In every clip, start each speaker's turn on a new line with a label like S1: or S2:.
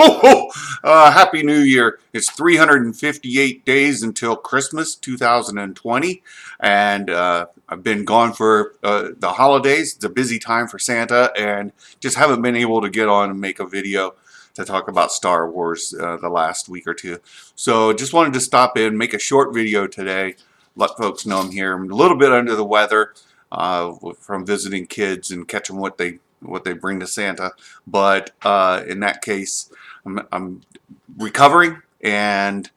S1: Happy New Year. It's 358 days until Christmas 2020, and I've been gone for the holidays. It's a busy time for Santa, and just haven't been able to get on and make a video to talk about Star Wars the last week or two. So just wanted to stop in, make a short video today, let folks know I'm here. I'm a little bit under the weather from visiting kids and catching what they bring to Santa, but in that case, I'm recovering, and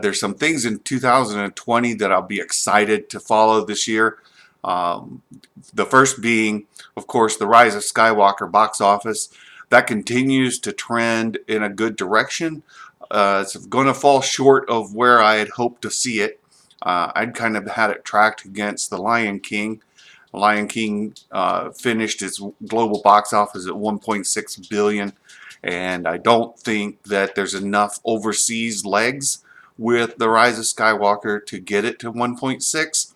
S1: there's some things in 2020 that I'll be excited to follow this year. Um, the first being, of course, the Rise of Skywalker box office. That continues to trend in a good direction. It's going to fall short of where I had hoped to see it. I'd kind of had it tracked against The Lion King. Lion King finished its global box office at 1.6 billion, and I don't think that there's enough overseas legs with The Rise of Skywalker to get it to 1.6.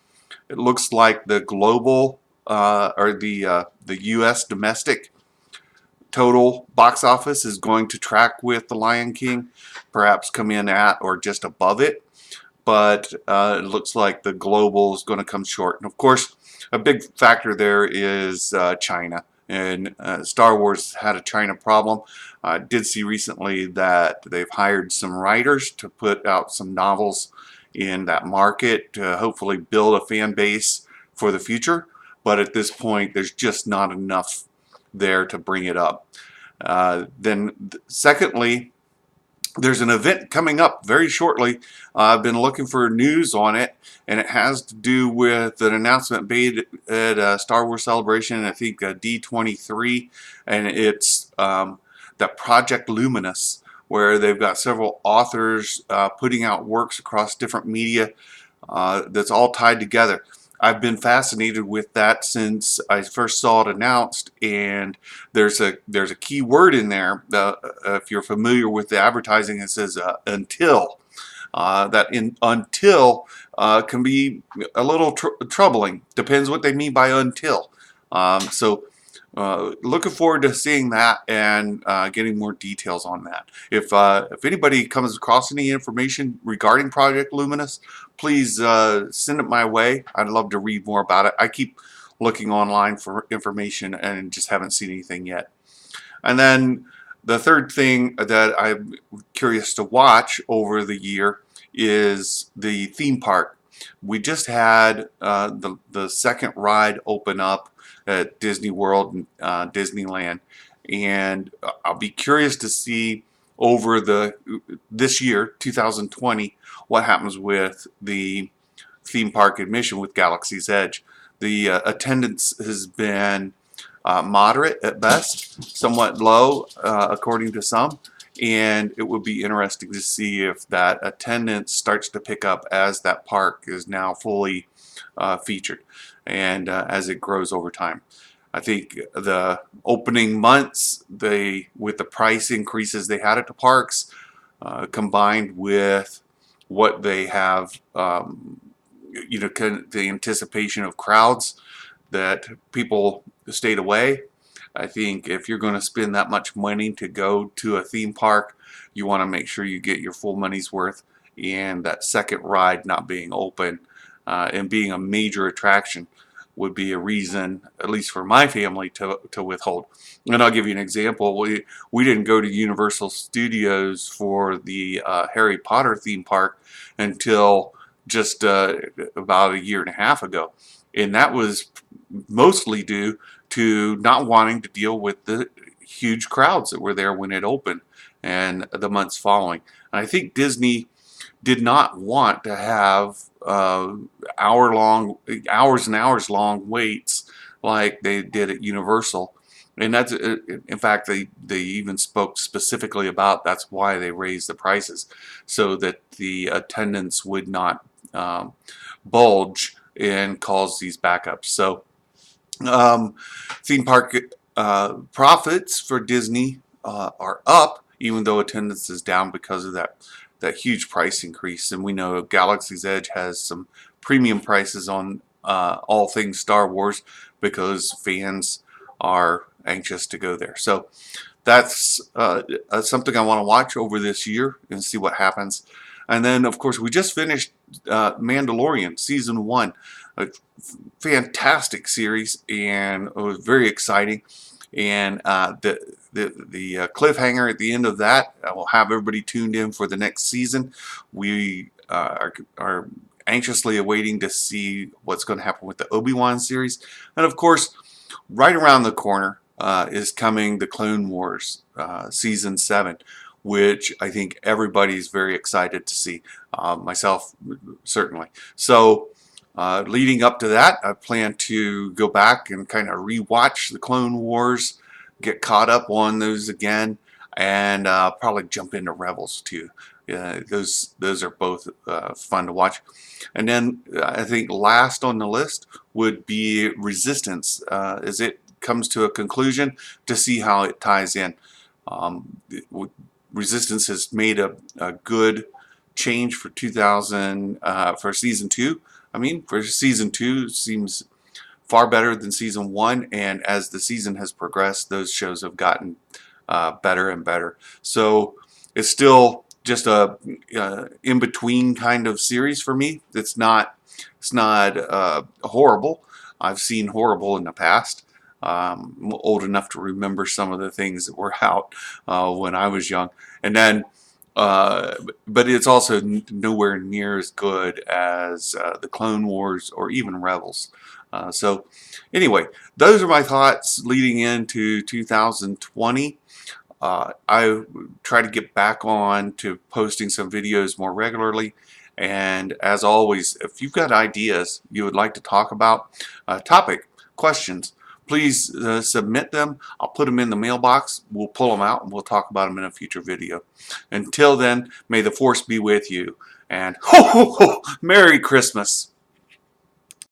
S1: It looks like the global or the U.S. domestic total box office is going to track with The Lion King, perhaps come in at or just above it, but it looks like the global is going to come short. And of course, a big factor there is China. And Star Wars had a China problem. I did see recently that they've hired some writers to put out some novels in that market to hopefully build a fan base for the future. But at this point, there's just not enough there to bring it up. Secondly, there's an event coming up very shortly. I've been looking for news on it, and it has to do with an announcement made at Star Wars Celebration, I think D23, and it's the Project Luminous, where they've got several authors putting out works across different media that's all tied together. I've been fascinated with that since I first saw it announced, and there's a key word in there. If you're familiar with the advertising, it says until. Until can be a little troubling. Depends what they mean by until. Looking forward to seeing that and getting more details on that. If anybody comes across any information regarding Project Luminous, please send it my way. I'd love to read more about it. I keep looking online for information and just haven't seen anything yet. And then the third thing that I'm curious to watch over the year is the theme park. We just had the second ride open up at Disney World and Disneyland, and I'll be curious to see over this year 2020 what happens with the theme park admission with Galaxy's Edge. The attendance has been moderate at best, somewhat low according to some, and it would be interesting to see if that attendance starts to pick up as that park is now fully featured, and as it grows over time. I think the opening months, with the price increases they had at the parks, combined with what they have, the anticipation of crowds that people stayed away. I think if you're going to spend that much money to go to a theme park, you want to make sure you get your full money's worth, and that second ride not being open and being a major attraction would be a reason, at least for my family, to withhold. And I'll give you an example. We didn't go to Universal Studios for the Harry Potter theme park until just about a year and a half ago. And that was mostly due to not wanting to deal with the huge crowds that were there when it opened and the months following. And I think Disney did not want to have hours and hours long waits like they did at Universal. And that's, in fact, they even spoke specifically about that's why they raised the prices, so that the attendance would not bulge and cause these backups. So theme park profits for Disney are up, even though attendance is down because of that huge price increase. And we know Galaxy's Edge has some premium prices on all things Star Wars because fans are anxious to go there. So that's something I want to watch over this year and see what happens. And then, of course, we just finished Mandalorian season 1, a fantastic series, and it was very exciting. And the cliffhanger at the end of that will have everybody tuned in for the next season. We are anxiously awaiting to see what's going to happen with the Obi-Wan series, and of course, right around the corner is coming the Clone Wars season 7, which I think everybody's very excited to see. Myself, certainly. So, leading up to that, I plan to go back and kind of rewatch the Clone Wars, get caught up on those again, and probably jump into Rebels too. Those are both fun to watch. And then I think last on the list would be Resistance, as it comes to a conclusion, to see how it ties in. Um, Resistance has made a good change for 2000 for season 2. I mean, for season 2 seems far better than season 1, and as the season has progressed, those shows have gotten better and better. So it's still just a in between kind of series for me. It's not horrible. I've seen horrible in the past. I'm old enough to remember some of the things that were out when I was young, and then. But it's also nowhere near as good as the Clone Wars or even Rebels. So anyway, those are my thoughts leading into 2020. I try to get back on to posting some videos more regularly. And as always, if you've got ideas you would like to talk about, topic, questions, please submit them. I'll put them in the mailbox. We'll pull them out and we'll talk about them in a future video. Until then, may the force be with you. And ho, ho, ho, Merry Christmas.